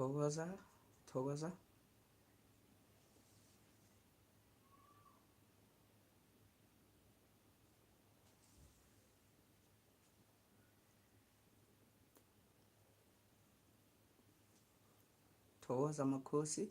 Thokoza, Thokoza. Thokoza Makhosi.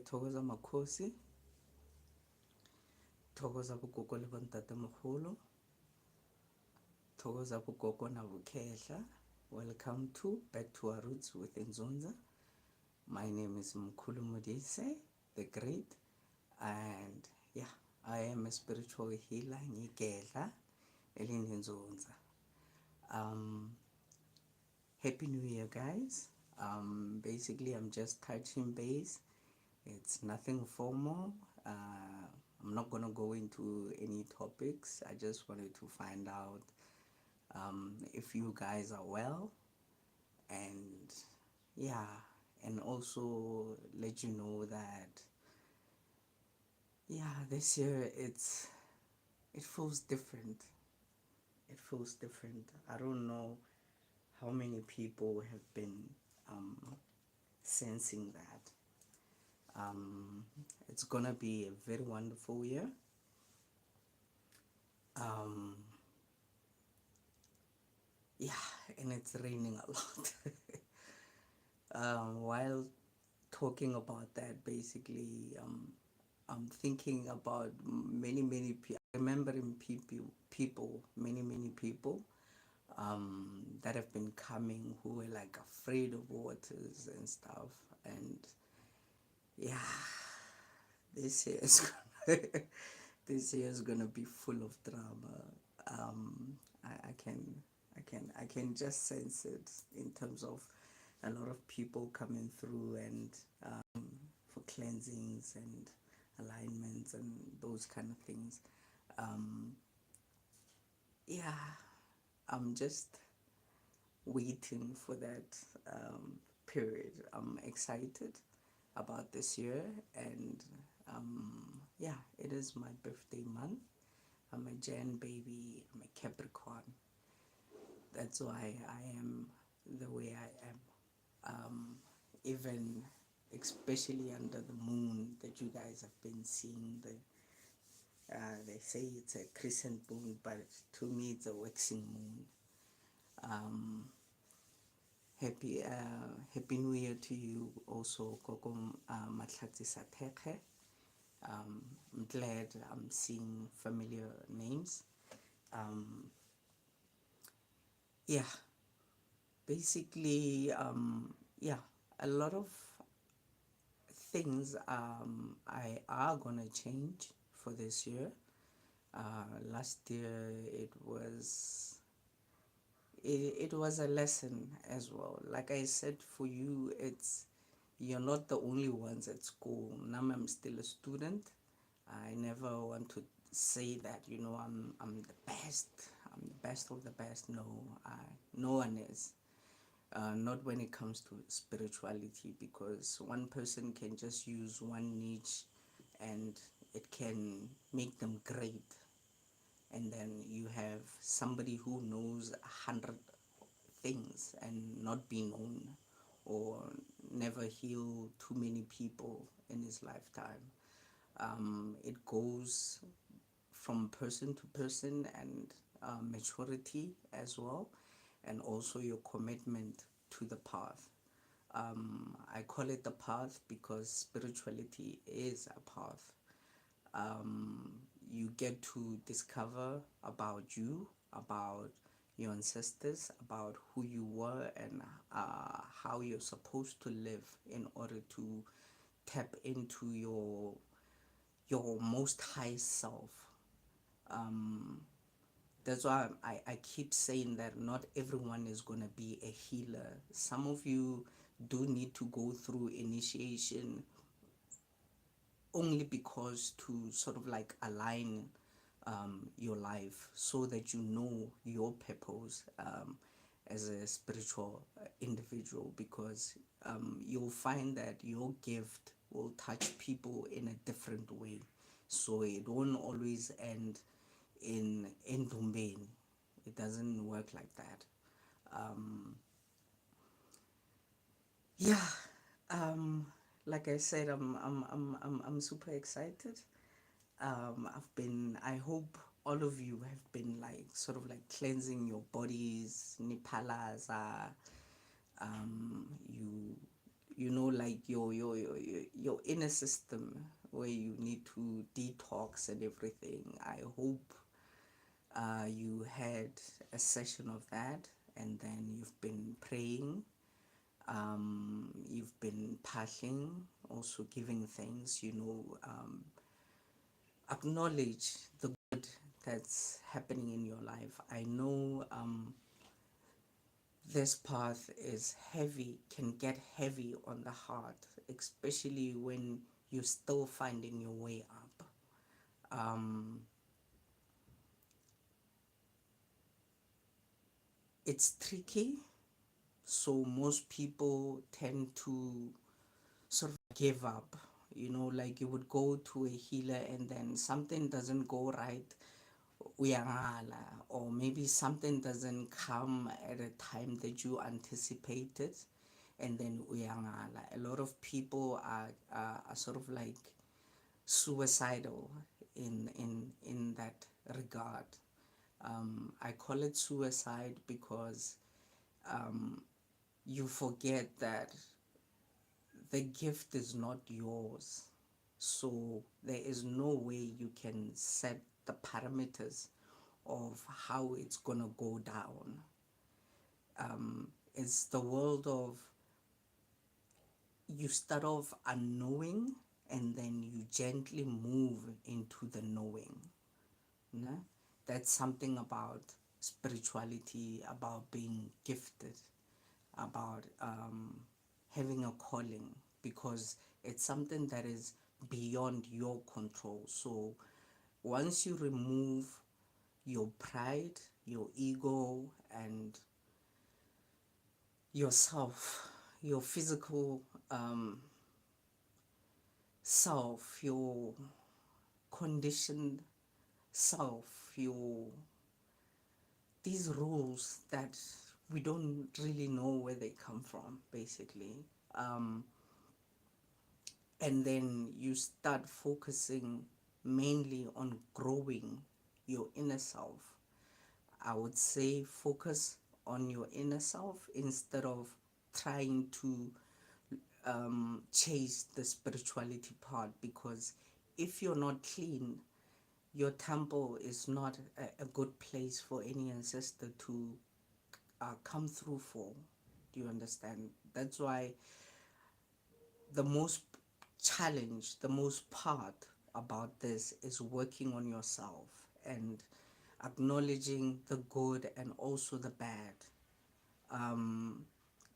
Thokoza Makhosi. Thokoza bogogo le bontate mogolo. Thokoza bogogo na bokhehla. Welcome to Back to Our Roots with Inzunza. My name is Mkhulu Modise the Great, and yeah, I am a spiritual healer ngigedla elinzunza. Happy New Year, guys. Basically, I'm just touching base. It's nothing formal. I'm not gonna go into any topics. I just wanted to find out if you guys are well, and yeah, and also let you know that yeah, this year it feels different. It feels different. I don't know how many people have been sensing that. It's gonna be a very wonderful year. Yeah, and it's raining a lot. While talking about that, basically, I'm thinking about many people. Remembering many people that have been coming who were like afraid of waters and stuff. And yeah, this year is gonna, this year is gonna be full of drama. I can just sense it in terms of a lot of people coming through and for cleansings and alignments and those kind of things. Yeah, I'm just waiting for that period. I'm excited about this year, and yeah, it is my birthday month. I'm a Jan baby, I'm a Capricorn. That's why I am the way I am. Even especially under the moon that you guys have been seeing, they say it's a crescent moon, but to me it's a waxing moon. Happy New Year to you also, Gogo Matlhatsi Satekhe. I'm glad I'm seeing familiar names. Yeah, Basically, yeah, a lot of things I are gonna change for this year. Last year it was a lesson as well. Like I said, for you, it's you're not the only ones at school. Now I'm still a student. I never want to say that I'm the best. I'm the best of the best. No, no one is. Not when it comes to spirituality, because one person can just use one niche and it can make them great, and then you have somebody who knows 100 things and not be known, or never heal too many people in his lifetime. It goes from person to person, and maturity as well, and also your commitment to the path. I call it the path because spirituality is a path. um, you get to discover about you, about your ancestors, about who you were, and how you're supposed to live in order to tap into your most high self. Um, that's why I keep saying that not everyone is going to be a healer. Some of you do need to go through initiation only because to sort of like align your life so that you know your purpose as a spiritual individual, because you'll find that your gift will touch people in a different way, so it won't always end in endumbeni. It doesn't work like that. um, yeah. um, like I said, I'm super excited. I hope all of you have been like sort of like cleansing your bodies, nipalaza, you know, like your inner system, where you need to detox and everything. I hope you had a session of that, and then you've been praying, you've been passing, also giving thanks, acknowledge the good that's happening in your life. I know this path is heavy, can get heavy on the heart, especially when you're still finding your way up. It's tricky, so most people tend to sort of give up. Like you would go to a healer and then something doesn't go right, uyangala, or maybe something doesn't come at a time that you anticipated, and then uyangala. A lot of people are sort of like suicidal in that regard. I call it suicide because you forget that the gift is not yours. So there is no way you can set the parameters of how it's gonna go down. It's the world of, you start off unknowing and then you gently move into the knowing. Né? That's something about spirituality, about being gifted, about having a calling, because it's something that is beyond your control. So once you remove your pride, your ego, and yourself, your physical self, your conditioned self, your these rules that we don't really know where they come from, basically. Um, and then you start focusing mainly on growing your inner self. I would say focus on your inner self instead of trying to chase the spirituality part, because if you're not clean, your temple is not a good place for any ancestor to come through for. Do you understand? That's why the most challenge, the most part about this is working on yourself and acknowledging the good and also the bad. Um,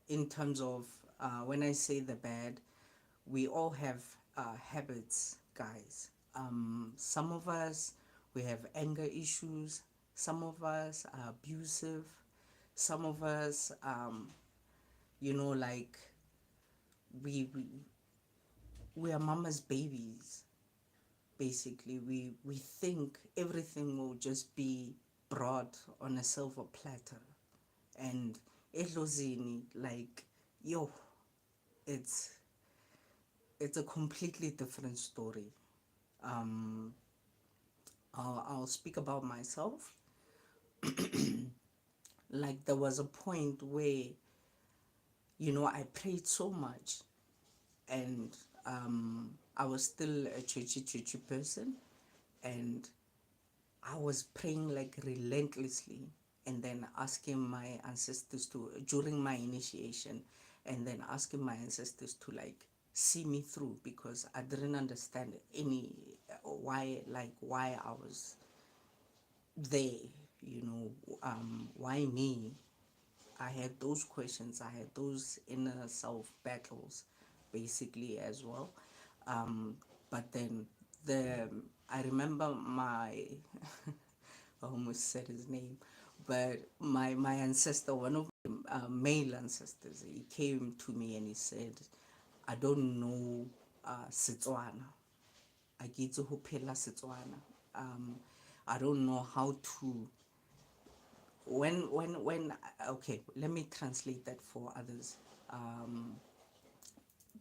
in terms of when I say the bad, we all have habits, guys. Some of us, we have anger issues. Some of us are abusive. Some of us, like we, we we are mama's babies. Basically, we think everything will just be brought on a silver platter, and IDlozini, like, yo, it's it's a completely different story. Um, I'll speak about myself. Like, there was a point where, I prayed so much, and I was still a churchy person, and I was praying like relentlessly, and then asking my ancestors to, during my initiation, and then asking my ancestors to like see me through, because I didn't understand any why I was there, why me. I had those questions, I had those inner self battles basically as well. Um, but then the I remember my I almost said his name, but my ancestor, one of my male ancestors, he came to me and he said, I don't know Setswana. I get to phela Setswana. I don't know how to when okay, let me translate that for others.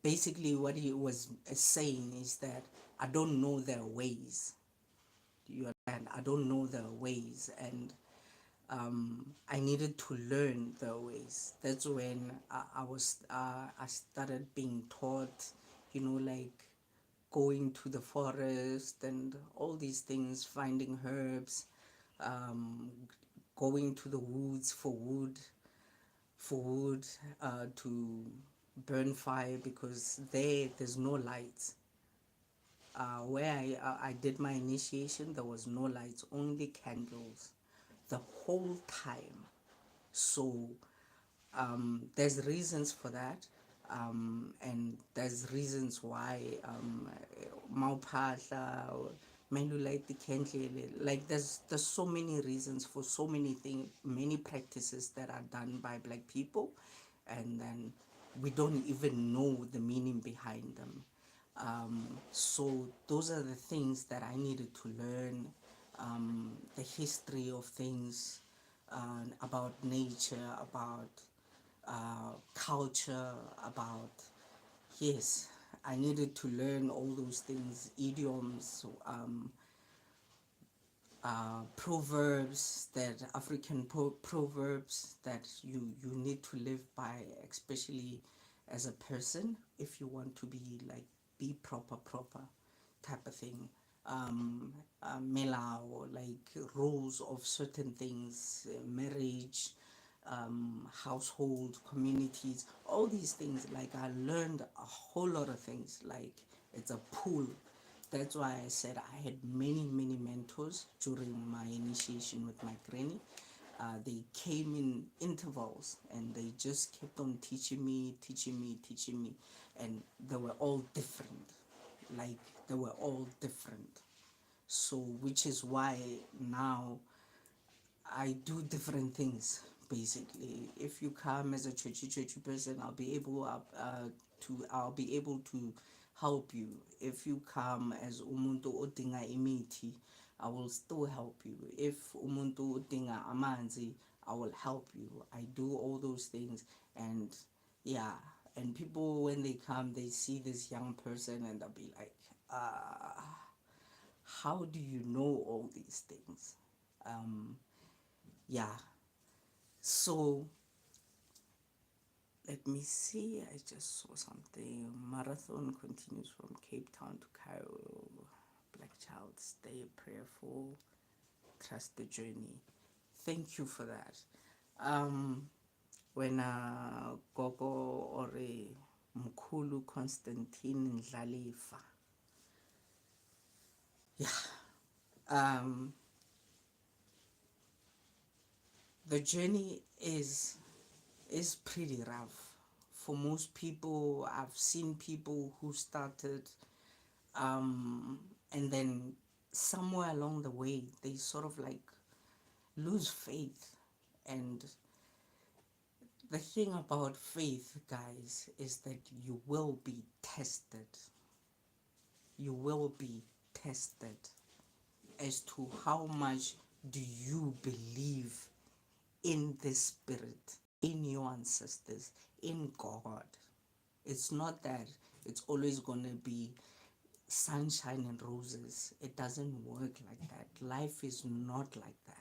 Basically what he was saying is that I don't know their ways. Do you understand? I don't know their ways, and I needed to learn their ways. That's when I started being taught, like going to the forest and all these things, finding herbs, um, going to the woods for wood to burn fire, because there's no lights. Where I did my initiation, there was no lights, only candles the whole time. So there's reasons for that, and there's reasons why Maupahla or Menulite Kendlele, like there's so many reasons for so many things, many practices that are done by black people, and then we don't even know the meaning behind them. So those are the things that I needed to learn, the history of things, about nature, about culture, about, yes, I needed to learn all those things, idioms, proverbs, that African proverbs that you need to live by, especially as a person, if you want to be like be proper type of thing. Melao, like rules of certain things, marriage, household, communities, all these things. Like, I learned a whole lot of things. Like, it's a pool. That's why I said I had many mentors during my initiation with my granny. They came in intervals, and they just kept on teaching me, and they were all different. Like, they were all different. So, which is why now I do different things. Basically, if you come as a churchy person, I'll be able to help you. If you come as umuntu odinga imithi, I will still help you. If umuntu odinga amanzi, I will help you. I do all those things, and yeah, and people, when they come, they see this young person and they'll be like, how do you know all these things? Yeah, so let me see, I just saw something. Marathon continues from Cape Town to Cairo. Black child, stay prayerful, trust the journey. Thank you for that. when Gogo or Mkhulu Constantine Ndlalifa. Yeah. Um, the journey is pretty rough for most people. I've seen people who started, and then somewhere along the way they sort of like lose faith. And the thing about faith, guys, is that you will be tested. You will be tested as to how much do you believe in the spirit, in your ancestors, in God. It's not that it's always going to be sunshine and roses. It doesn't work like that. Life is not like that.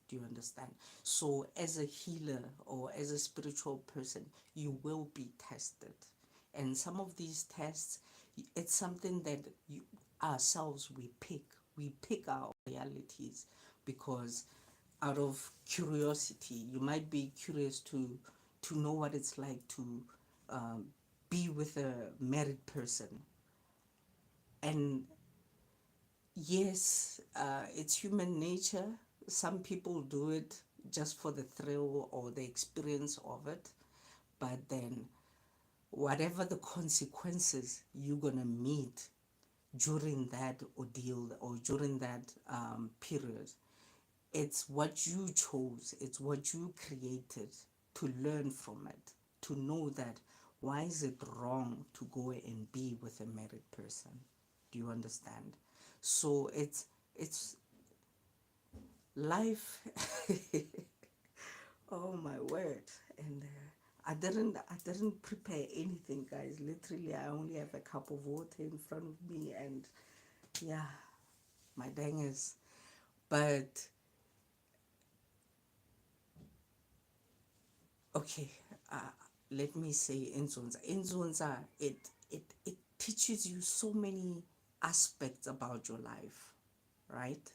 Do you understand? So as a healer or as a spiritual person, you will be tested. And some of these tests, it's something that you ourselves we pick. We pick our realities because out of curiosity, you might be curious to know what it's like to um, be with a married person. And yes, it's human nature. Some people do it just for the thrill or the experience of it. But then, whatever the consequences you're going to meet during that ordeal or during that period, it's what you chose, it's what you created to learn from it, to know that why is it wrong to go and be with a married person? Do you understand? So it's life. Oh my word. And I didn't prepare anything, guys. Literally, I only have a cup of water in front of me, and yeah, my dang is. But okay, let me say Inzunza. Inzunza, it teaches you so many aspects about your life, right?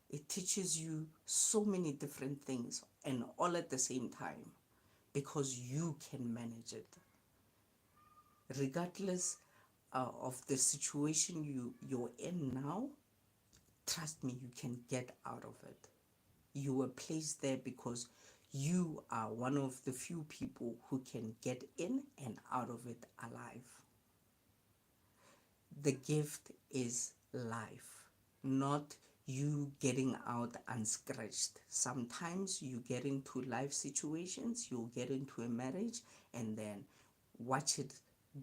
It teaches you so many different things and all at the same time because you can manage it. Regardless of the situation you're in now, trust me, you can get out of it. You were placed there because you are one of the few people who can get in and out of it alive. The gift is life, not you getting out unscratched. Sometimes you get into life situations, you'll get into a marriage, and then watch it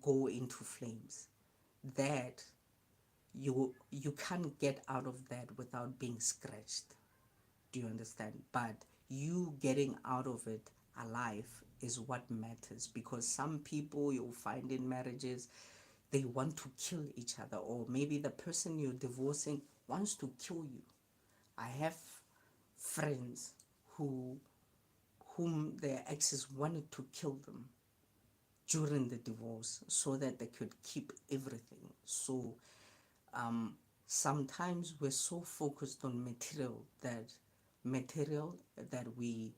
go into flames. That you can't get out of that without being scratched. Do you understand? But you getting out of it alive is what matters, because some people you'll find in marriages, they want to kill each other, or maybe the person you're divorcing wants to kill you. I have friends whom their exes wanted to kill them during the divorce so that they could keep everything. So um, sometimes we're so focused on material that we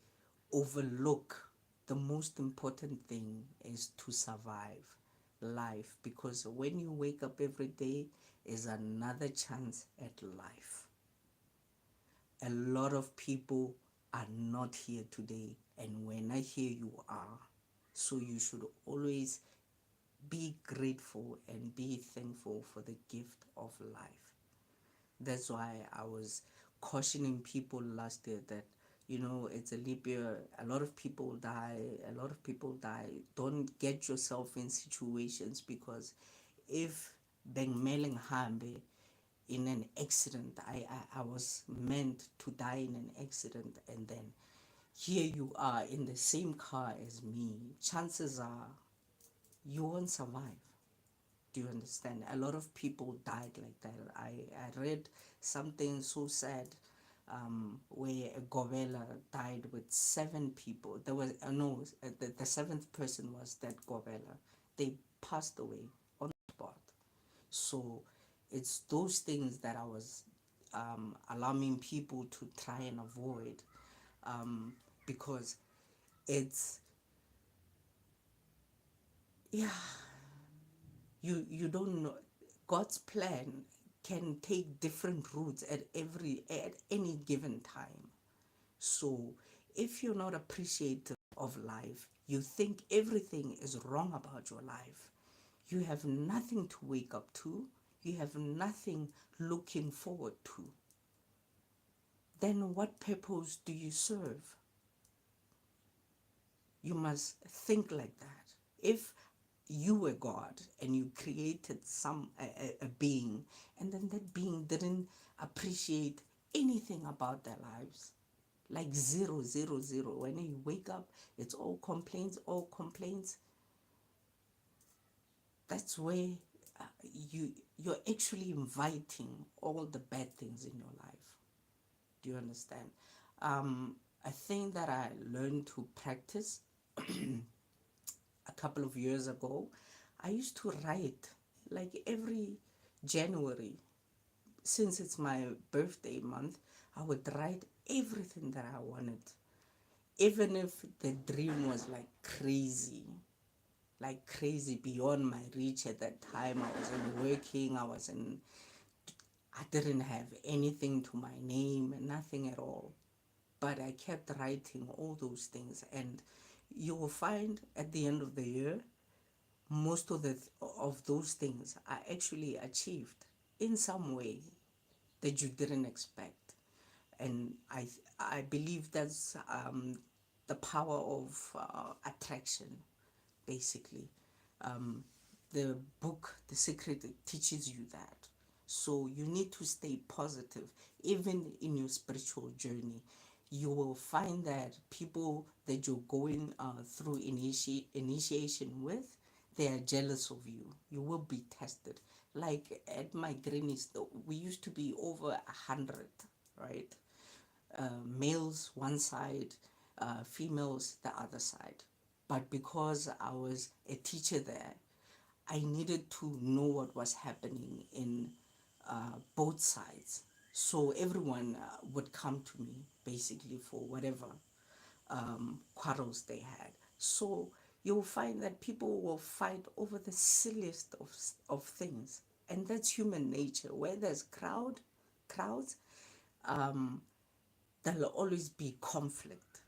overlook the most important thing is to survive life, because when you wake up every day is another chance at life. A lot of people are not here today, and when I hear you are, so you should always be grateful and be thankful for the gift of life. That's why I was cautioning people last year that, it's a leap year. A lot of people die. A lot of people die. Don't get yourself in situations, because if Bengmeling Hambe in an accident, I was meant to die in an accident, and then here you are in the same car as me, chances are you won't survive. Do you understand? A lot of people died like that. I read something so sad, where a Govela died with 7 people. There was, no, the seventh person was that Govela. They passed away on the spot. So it's those things that I was alarming people to try and avoid, because it's yeah, you don't know. God's plan can take different routes at any given time. So if you're not appreciative of life, you think everything is wrong about your life, you have nothing to wake up to, you have nothing looking forward to, then what purpose do you serve? You must think like that. If you were God and you created a being, and then that being didn't appreciate anything about their lives, like zero, zero, zero. When you wake up, it's all complaints, all complaints. That's where uh, you're actually inviting all the bad things in your life. Do you understand? A thing that I learned to practice a couple of years ago, I used to write like every January, since it's my birthday month, I would write everything that I wanted. Even if the dream was like crazy beyond my reach at that time. I wasn't working, I didn't have anything to my name, nothing at all. But I kept writing all those things, and you will find at the end of the year, most of those things are actually achieved in some way that you didn't expect. And I believe that's the power of attraction, basically. Um, the book, The Secret, it teaches you that. So you need to stay positive, even in your spiritual journey. You will find that people that you're going through initiation with, they are jealous of you. You will be tested. Like at my granny's, we used to be over 100, right? Males one side, females the other side. But because I was a teacher there, I needed to know what was happening in both sides. So everyone would come to me basically for whatever quarrels they had. So you'll find that people will fight over the silliest of things. And that's human nature. Where there's crowds, there'll always be conflict.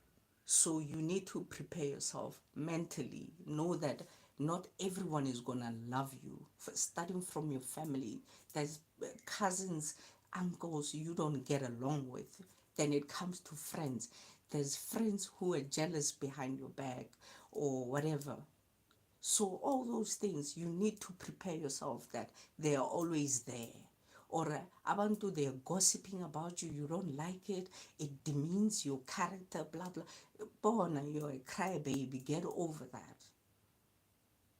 So you need to prepare yourself mentally. Know that not everyone is gonna love you. Starting from your family, there's cousins, uncles you don't get along with. Then it comes to friends. There's friends who are jealous behind your back or whatever. So all those things, you need to prepare yourself that they are always there. Or abantu, they are gossiping about you, you don't like it, it demeans your character, blah blah. Bona, you're a crybaby, get over that.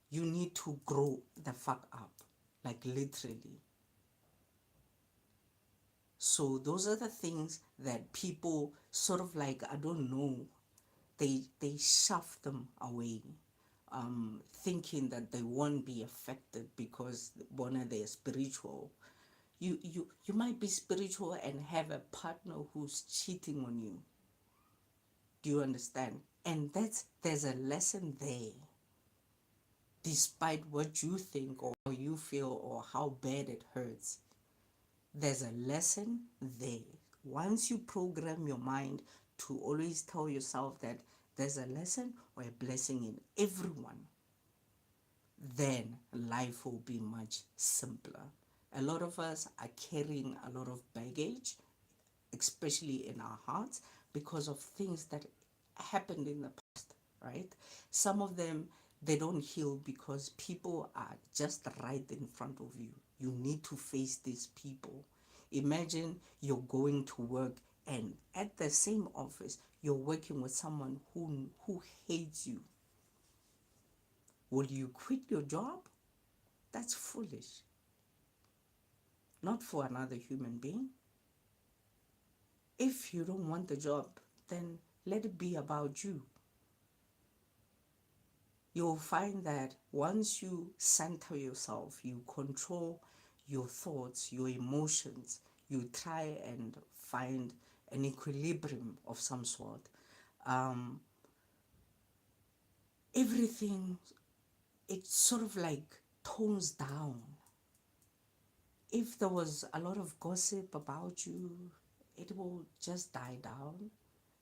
You need to grow the fuck up, like literally. So those are the things that people sort of like, I don't know, they shove them away, thinking that they won't be affected because one, they're spiritual. You might be spiritual and have a partner who's cheating on you. Do you understand? And there's a lesson there. Despite what you think or how you feel or how bad it hurts, there's a lesson there. Once you program your mind to always tell yourself that there's a lesson or a blessing in everyone, then life will be much simpler. A lot of us are carrying a lot of baggage, especially in our hearts, because of things that happened in the past, right? Some of them, they don't heal because people are just right in front of you. You need to face these people. Imagine you're going to work, and at the same office, you're working with someone who hates you. Will you quit your job? That's foolish. Not for another human being. If you don't want the job, then let it be about you. You'll find that once you center yourself, you control your thoughts, your emotions, you try and find an equilibrium of some sort. Um, Everything it sort of like tones down. If there was a lot of gossip about you, it will just die down.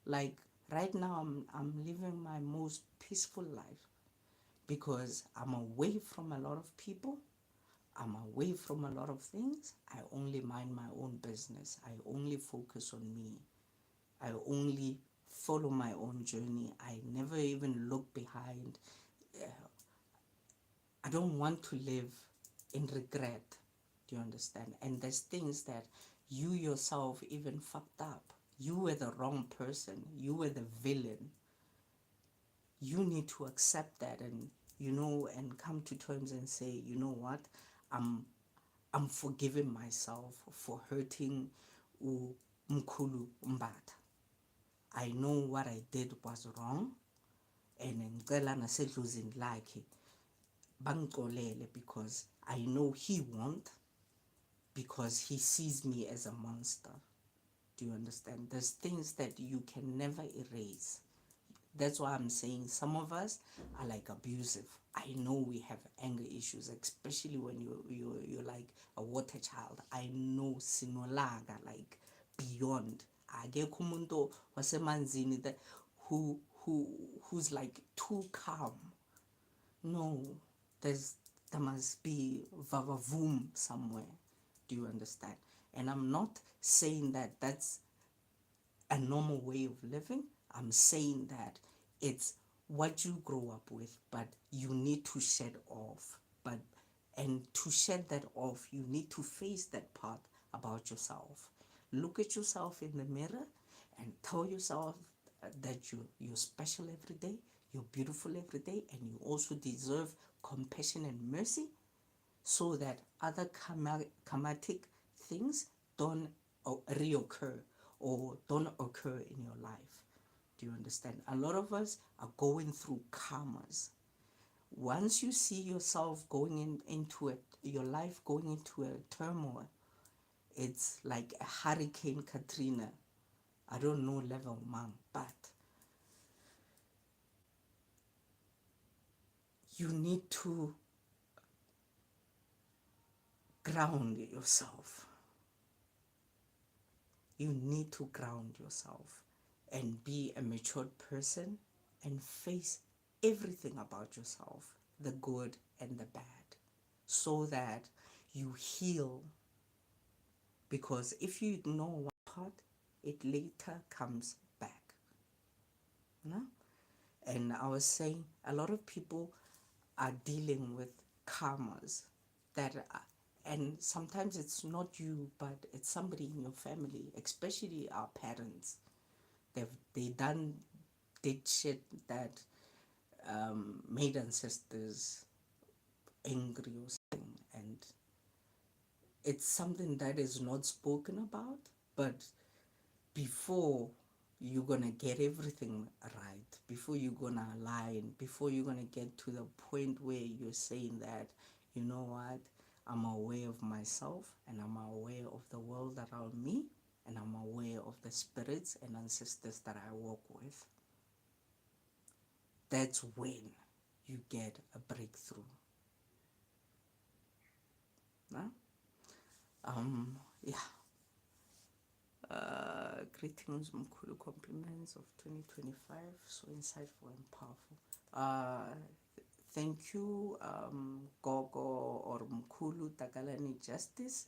Like right now, I'm living my most peaceful life because I'm away from a lot of people. I'm away from a lot of things. I only mind my own business. I only focus on me. I only follow my own journey. I never even look behind. I don't want to live in regret. Do you understand? And there's things that you yourself even fucked up. You were the wrong person. You were the villain. You need to accept that, and and come to terms and say, you know what, I'm I'm forgiving myself for hurting Mkhulu Mbata. I know what I did was wrong, and ngicela nasedlozini lakhe bangixolele because I know he won't, because he sees me as a monster. Do you understand? There's things that you can never erase. That's why I'm saying some of us are like abusive. I know we have anger issues, especially when you're like a water child. I know sinolaga like beyond. Akekho umuntu wasemanzini that who's like too calm. No, there must be vavavoom somewhere. Do you understand? And I'm not saying that that's a normal way of living. I'm saying that it's what you grow up with, but you need to shed off. And to shed that off, you need to face that part about yourself. Look at yourself in the mirror and tell yourself that you're special every day, you're beautiful every day, and you also deserve compassion and mercy, so that other karmatic things don't reoccur or don't occur in your life. Do you understand? A lot of us are going through karmas. Once you see yourself into it, your life going into a turmoil, it's like a Hurricane Katrina. I don't know level, man, but you need to ground yourself. You need to ground yourself and be a matured person and face everything about yourself, the good and the bad, so that you heal. Because if you ignore one part, it later comes back. No? And I was saying a lot of people are dealing with karmas that are, and sometimes it's not you, but it's somebody in your family, especially our parents. They did shit that made ancestors angry or something, and it's something that is not spoken about. But before you're gonna get everything right, before you're gonna align, before you're gonna get to the point where you're saying that, you know what, I'm aware of myself and I'm aware of the world around me and I'm aware of the spirits and ancestors that I work with, that's when you get a breakthrough. No? Yeah. Greetings, Mkhulu, compliments of 2025, so insightful and powerful. Thank you, Gogo or Mkhulu Takalani Justice.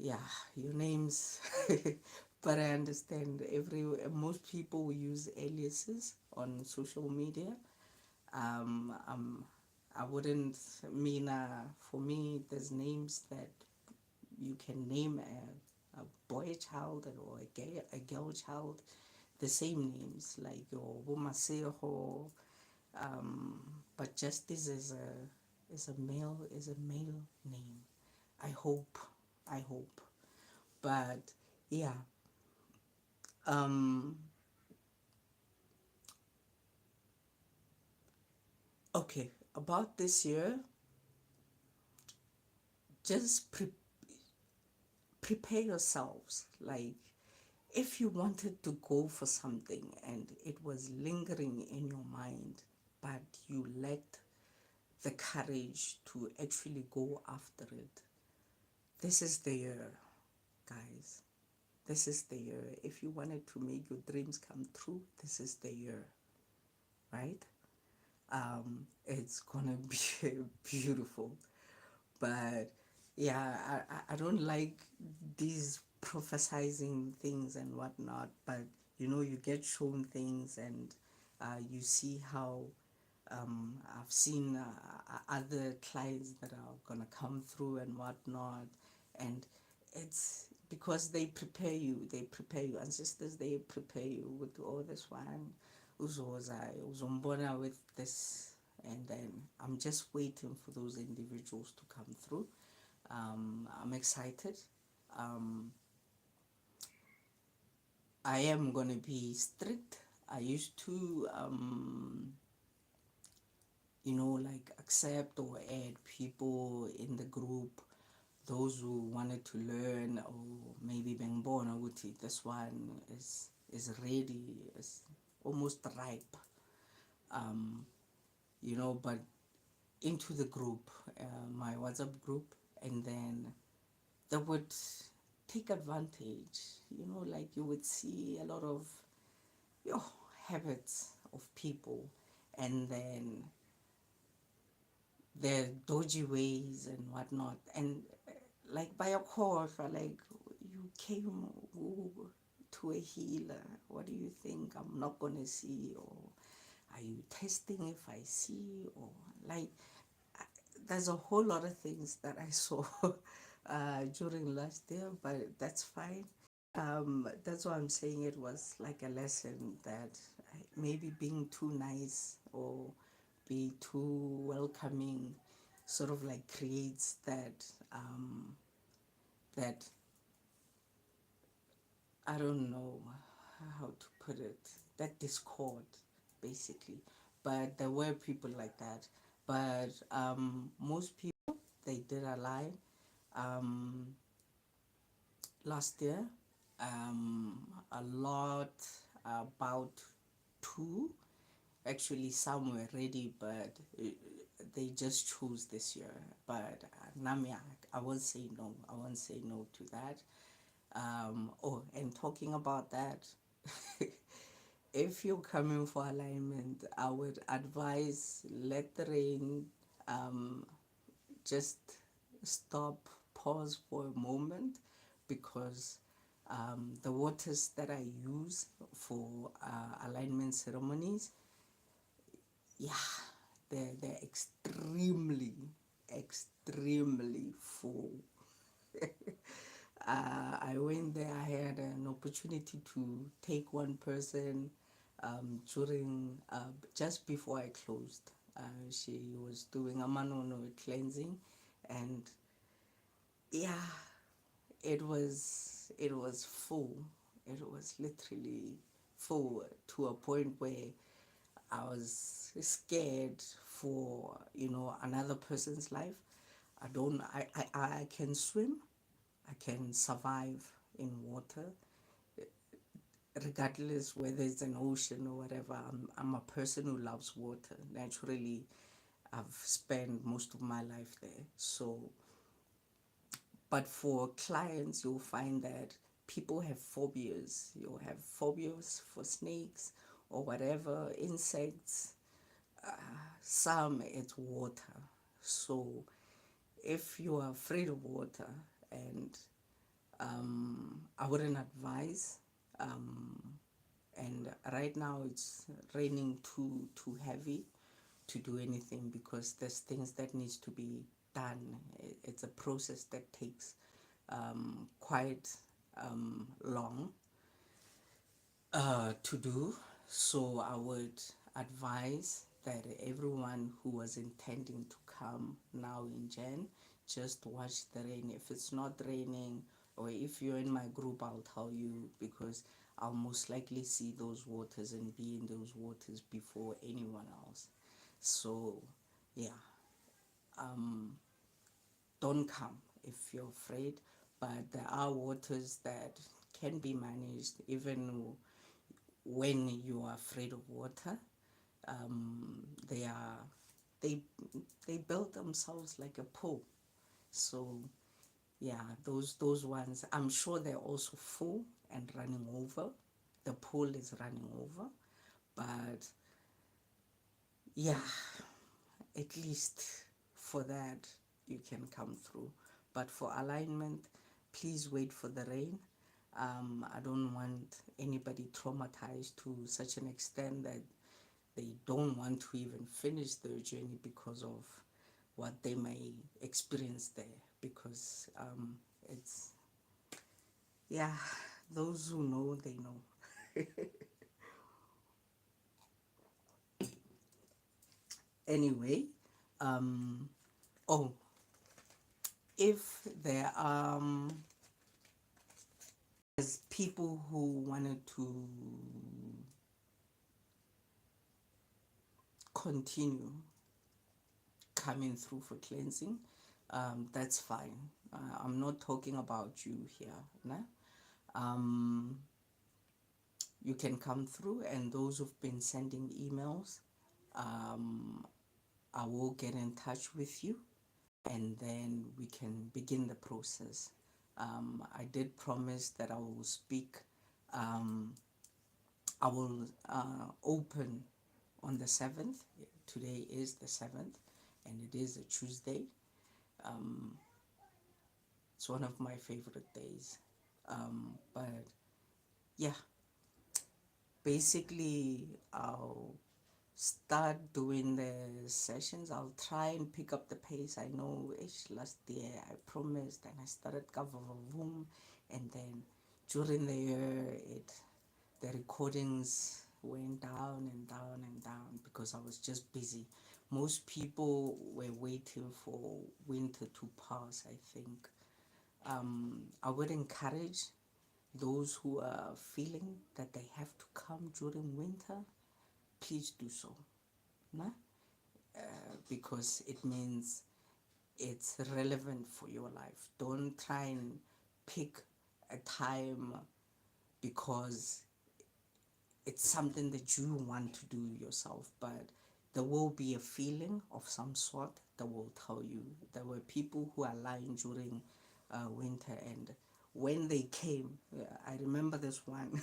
Yeah, your names, but I understand most people use aliases on social media. I wouldn't mean, for me, there's names that you can name a boy child or a girl child, the same names like your Womaseho, but Justice is a male name. I hope, but yeah. Okay, about this year, just prepare yourselves. Like, if you wanted to go for something and it was lingering in your mind, but you lacked the courage to actually go after it. This is the year, guys. This is the year. If you wanted to make your dreams come true, this is the year, right? It's gonna be beautiful. But yeah, I don't like these prophesizing things and whatnot. But you get shown things, and you see how I've seen other clients that are gonna come through and whatnot, and it's because they prepare you. They prepare you. Ancestors, they prepare you with all this one. Uzombona with this, and then I'm just waiting for those individuals to come through. I'm excited. Um, I am gonna be strict. I used to like accept or add people in the group, those who wanted to learn, or maybe bengbona ukuthi this one is ready, is almost ripe, um, but into the group, my WhatsApp group, and then they would take advantage, like you would see a lot of habits of people, and then their dodgy ways and whatnot. And like by a call, like you came to a healer. What do you think I'm not gonna see? Or are you testing if I see? Or like, there's a whole lot of things that I saw during last year, but that's fine. That's why I'm saying it was like a lesson that maybe being too nice or be too welcoming sort of like creates that I don't know how to put it, that discord basically. But there were people like that. But most people, they did align. Um, Last year, a lot, about two, actually some were ready, but they just chose this year. But Nami, I won't say no. I won't say no to that. Oh, and talking about that, if you're coming for alignment, I would advise let the rain just stop, pause for a moment, because the waters that I use for alignment ceremonies, yeah, they're extremely full. I went there. I had an opportunity to take one person during just before I closed. She was doing a manono cleansing, and yeah, it was full. It was literally full to a point where I was scared for another person's life. I can swim. I can survive in water, regardless whether it's an ocean or whatever. I'm a person who loves water. Naturally, I've spent most of my life there. So, but for clients, you'll find that people have phobias. You'll have phobias for snakes or whatever, insects. Some it's water. So, if you are afraid of water, and I wouldn't advise. And right now it's raining too heavy to do anything, because there's things that needs to be done. It's a process that takes quite long to do. So I would advise that everyone who was intending to come now in Jan, just watch the rain. If it's not raining, or if you're in my group, I'll tell you, because I'll most likely see those waters and be in those waters before anyone else. So yeah, don't come if you're afraid. But there are waters that can be managed even when you are afraid of water. They are they they built themselves like a pool. So yeah, those ones, I'm sure they're also full and running over. The pool is running over, but yeah, at least for that you can come through. But for alignment, please wait for the rain. I don't want anybody traumatized to such an extent that they don't want to even finish their journey because of what they may experience there. Because it's, yeah, those who know, they know. Anyway, oh, if there are there's people who wanted to continue coming through for cleansing, that's fine. I'm not talking about you here, nah? um, you can come through, and those who've been sending emails, um, I will get in touch with you, and then we can begin the process. I did promise that I will speak. um, I will open on the 7th. Today is the 7th, and it is a Tuesday. um, it's one of my favorite days. But yeah, basically I'll start doing the sessions. I'll try and pick up the pace. I know last year I promised, and I started Kavavavum, and then during the year the recordings went down and down and down because I was just busy. Most people were waiting for winter to pass, I think. I would encourage those who are feeling that they have to come during winter, please do so. Nah? Because it means it's relevant for your life. Don't try and pick a time because it's something that you want to do yourself, but there will be a feeling of some sort that will tell you. There were people who are lying during winter, and when they came, I remember this one.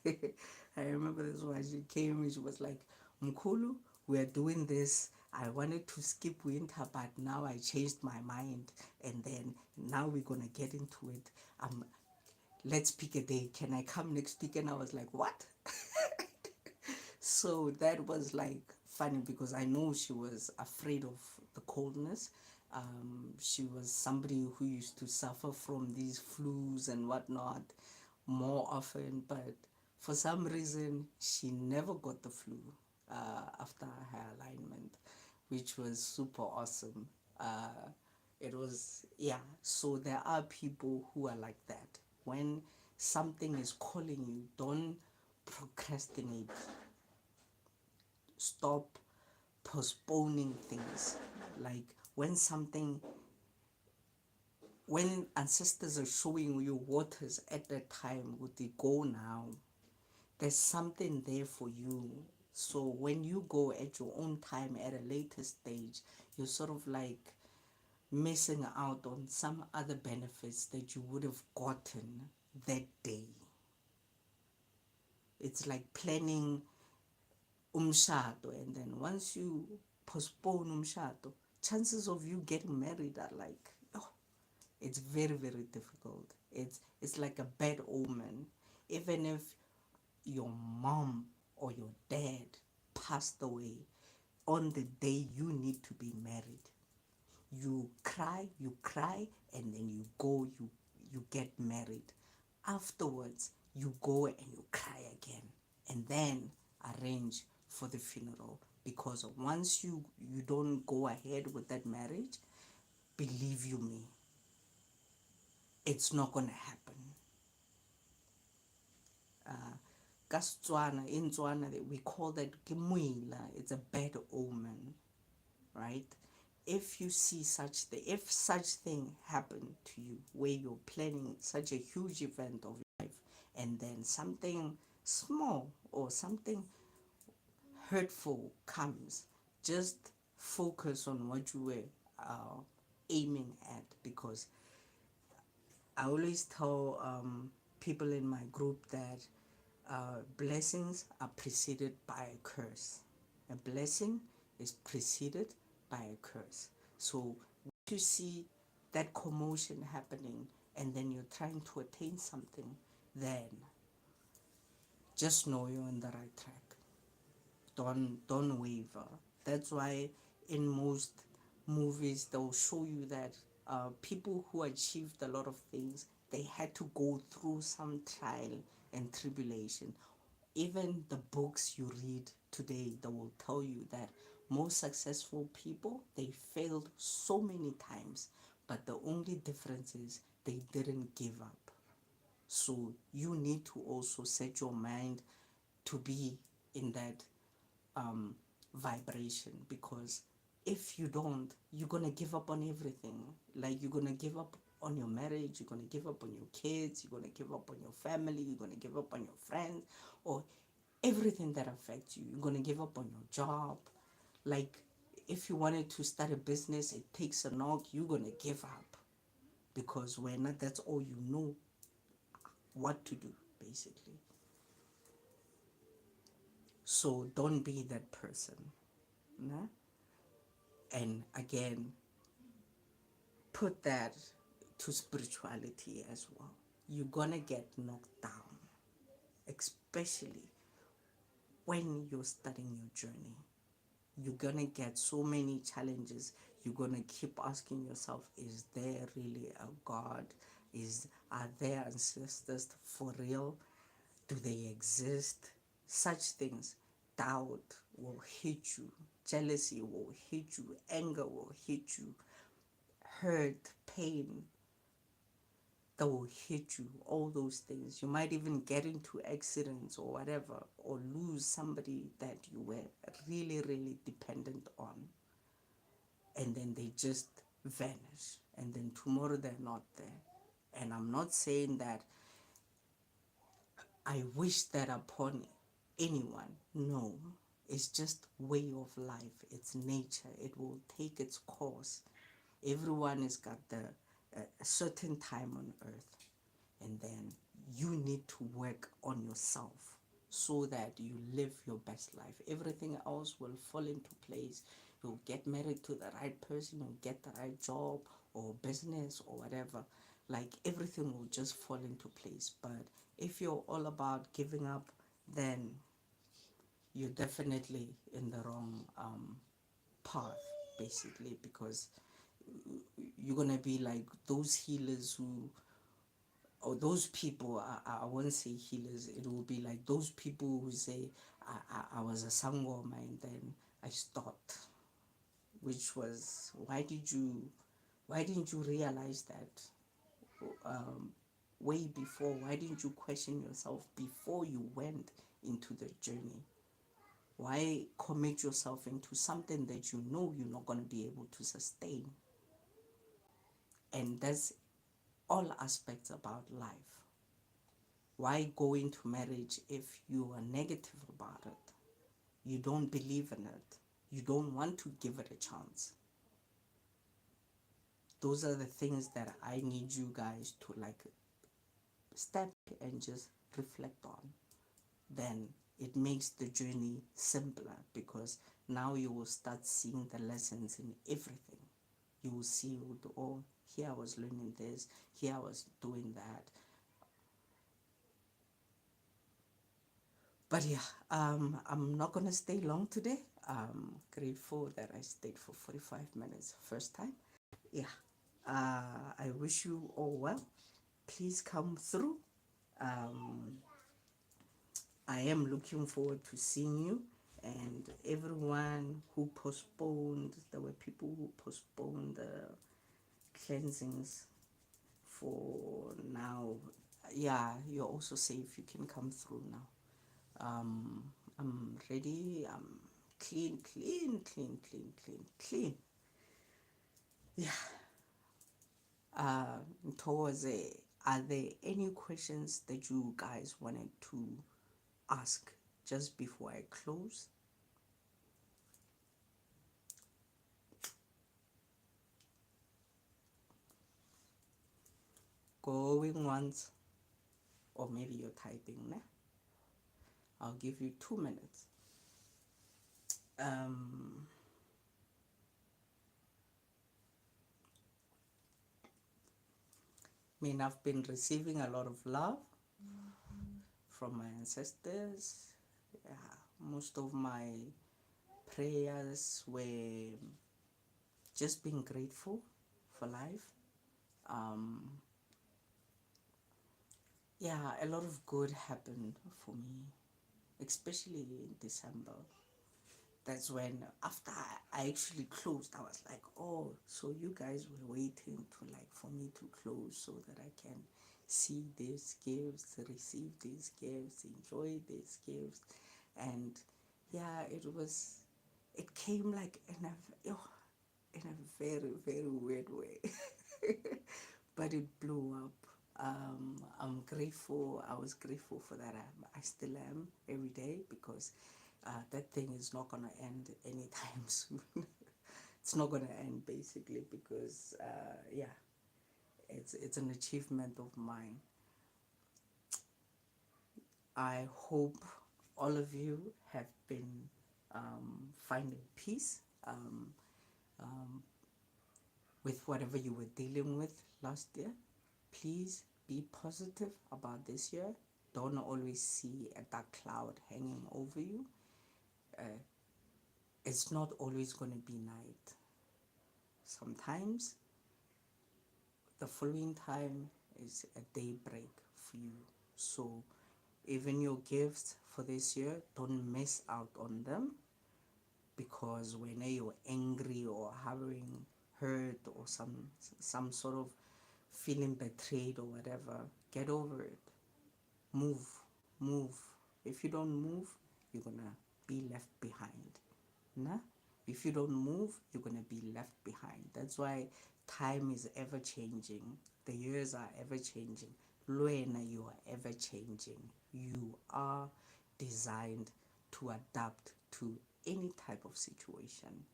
I remember this one. She came and she was like, Mkhulu, we're doing this. I wanted to skip winter, but now I changed my mind, and then now we're gonna get into it. Let's pick a day. Can I come next week? And I was like, what? So that was like funny because I know she was afraid of the coldness. She was somebody who used to suffer from these flus and whatnot more often, but for some reason she never got the flu after her alignment, which was super awesome. It was, yeah. So there are people who are like that. When something is calling you, don't procrastinate. Stop postponing things. Like when ancestors are showing you waters at that time, would they go now? There's something there for you. So when you go at your own time at a later stage, you're sort of like missing out on some other benefits that you would have gotten that day. It's like planning umshado, and then once you postpone umshado, chances of you getting married are like, oh, it's very very difficult. It's like a bad omen. Even if your mom or your dad passed away on the day you need to be married, you cry, and then you go, you get married. Afterwards, you go and you cry again, and then arrange for the funeral. Because once you don't go ahead with that marriage, believe you me, it's not gonna happen. In Tswana, we call that kimuila. It's a bad omen, right? If you see if such thing happened to you, where you're planning such a huge event of life, and then something small or something hurtful comes, just focus on what you were aiming at, because I always tell people in my group that blessings are preceded by a curse. A blessing is preceded by a curse. So if you see that commotion happening and then you're trying to attain something, then just know you're on the right track. Don't waver. That's why in most movies they'll show you that people who achieved a lot of things, they had to go through some trial and tribulation. Even the books you read today, they will tell you that most successful people, they failed so many times, but the only difference is they didn't give up. So you need to also set your mind to be in that vibration, because if you don't, you're gonna give up on everything. Like, you're gonna give up on your marriage, you're gonna give up on your kids, you're gonna give up on your family, you're gonna give up on your friends, or everything that affects you. You're gonna give up on your job. Like, if you wanted to start a business, it takes a knock, you're gonna give up, because when not, that's all you know what to do, basically. So don't be that person. Nah? And again, put that to spirituality as well. You're gonna get knocked down, especially when you're starting your journey. You're gonna get so many challenges. You're gonna keep asking yourself, is there really a God? Are there ancestors for real? Do they exist? Such things. Doubt will hit you. Jealousy will hit you. Anger will hit you. Hurt, pain, that will hit you. All those things. You might even get into accidents or whatever, or lose somebody that you were really, really dependent on. And then they just vanish. And then tomorrow they're not there. And I'm not saying that I wish that upon anyone. No, it's just way of life. It's nature. It will take its course. Everyone has got a certain time on earth, and then you need to work on yourself so that you live your best life. Everything else will fall into place. You'll get married to the right person, you'll get the right job or business or whatever. Like, everything will just fall into place. But if you're all about giving up, then you're definitely in the wrong path, basically, because you're gonna be like those healers who, or those people, I won't say healers, it will be like those people who say, I was a sangoma and then I stopped, which was, why didn't you realize that way before? Why didn't you question yourself before you went into the journey? Why commit yourself into something that you know you're not going to be able to sustain? And that's all aspects about life. Why go into marriage if you are negative about it? You don't believe in it. You don't want to give it a chance. Those are the things that I need you guys to like step and just reflect on. Then it makes the journey simpler, because now you will start seeing the lessons in everything. You will see, oh, here I was learning this, here I was doing that. But yeah, I'm not gonna stay long today. I'm grateful that I stayed for 45 minutes first time. Yeah, I wish you all well. Please come through. I am looking forward to seeing you, and everyone who postponed. There were people who postponed the cleansings for now. Yeah, you're also safe. You can come through now. I'm ready. I'm clean, clean, clean, clean, clean, clean. Yeah. Towards it, are there any questions that you guys wanted to ask just before I close? Going once, or maybe you're typing, ne? I'll give you 2 minutes. I've been receiving a lot of love from my ancestors. Yeah, most of my prayers were just being grateful for life. Yeah, a lot of good happened for me, especially in December. That's when, after I actually closed, I was like, oh, so you guys were waiting to, like, for me to close so that I can see these gifts, receive these gifts, enjoy these gifts. And yeah, it came like in a very, very weird way. But it blew up. I'm grateful. I was grateful for that. I still am every day, because that thing is not gonna end anytime soon. It's not gonna end, basically, because yeah, it's an achievement of mine. I hope all of you have been finding peace with whatever you were dealing with last year. Please be positive about this year. Don't always see a dark cloud hanging over you. It's not always going to be night. Sometimes the following time is a daybreak for you. So even your gifts for this year, don't miss out on them, because when you're angry or having hurt or some sort of feeling betrayed or whatever, get over it. Move. If you don't move, you're gonna be left behind. Nah? If you don't move, you're gonna be left behind. That's why time is ever changing. The years are ever changing. Luena, you are ever changing. You are designed to adapt to any type of situation,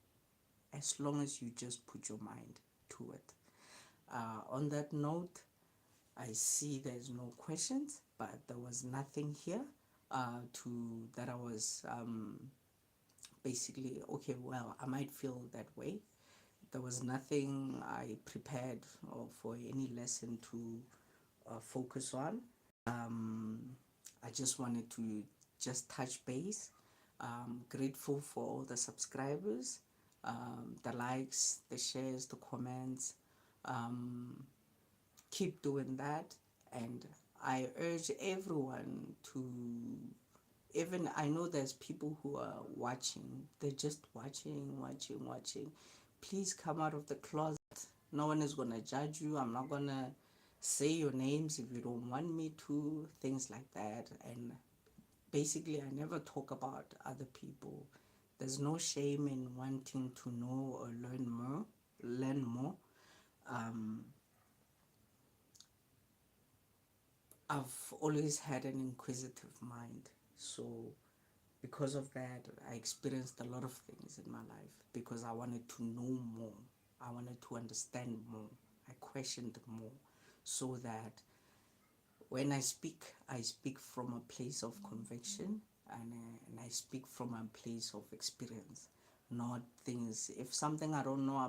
as long as you just put your mind to it. On that note, I see there's no questions, but there was nothing here that I was basically, okay, well, I might feel that way. There was nothing I prepared or for any lesson to focus on. I just wanted to just touch base. Grateful for all the subscribers, the likes, the shares, the comments. Keep doing that, and I urge everyone to, even, I know there's people who are watching, they're just watching. Please come out of the closet. No one is gonna judge you. I'm not gonna say your names if you don't want me to, things like that. And basically, I never talk about other people. There's no shame in wanting to know or learn more. I've always had an inquisitive mind, so because of that, I experienced a lot of things in my life, because I wanted to know more. I wanted to understand more. I questioned more, so that when I speak from a place of conviction, and I speak from a place of experience, not things. If something I don't know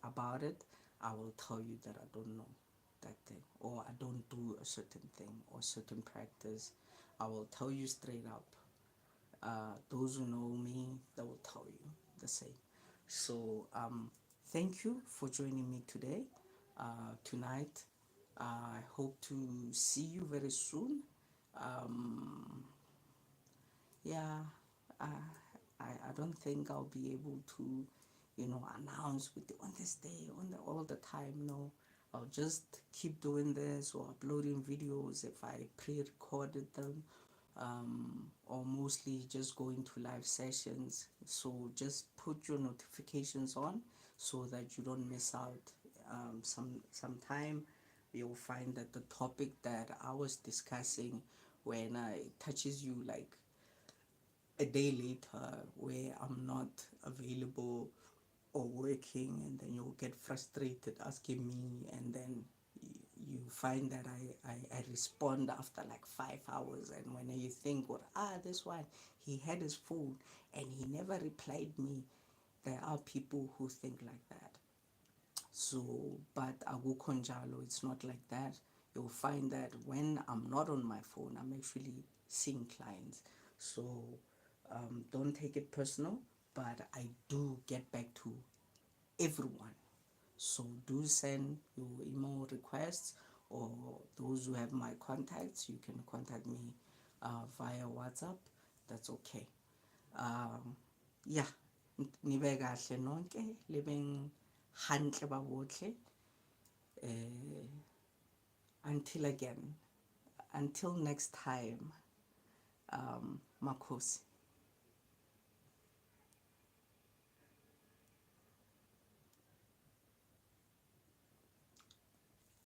about it, I will tell you that I don't know that thing, or I don't do a certain thing or certain practice. I will tell you straight up. Those who know me, they will tell you the same. So thank you for joining me today, tonight. I hope to see you very soon. Yeah, I, I don't think I'll be able to, announce on this day, all the time. No, I'll just keep doing this, or uploading videos if I pre-recorded them, or mostly just going to live sessions. So just put your notifications on so that you don't miss out. Sometime you'll find that the topic that I was discussing, when it touches you like a day later, where I'm not available or working, and then you'll get frustrated asking me, and then you find that I respond after like 5 hours, and when you think, well, this one, he had his phone and he never replied me. There are people who think like that. So, but akukho njalo, it's not like that. You'll find that when I'm not on my phone, I'm actually seeing clients. So don't take it personal, but I do get back to everyone. So do send your email requests, or those who have my contacts, you can contact me via WhatsApp. That's okay. Yeah, nibe kahle nonke, living hantle ba bohle. Until again, until next time, Makhosi.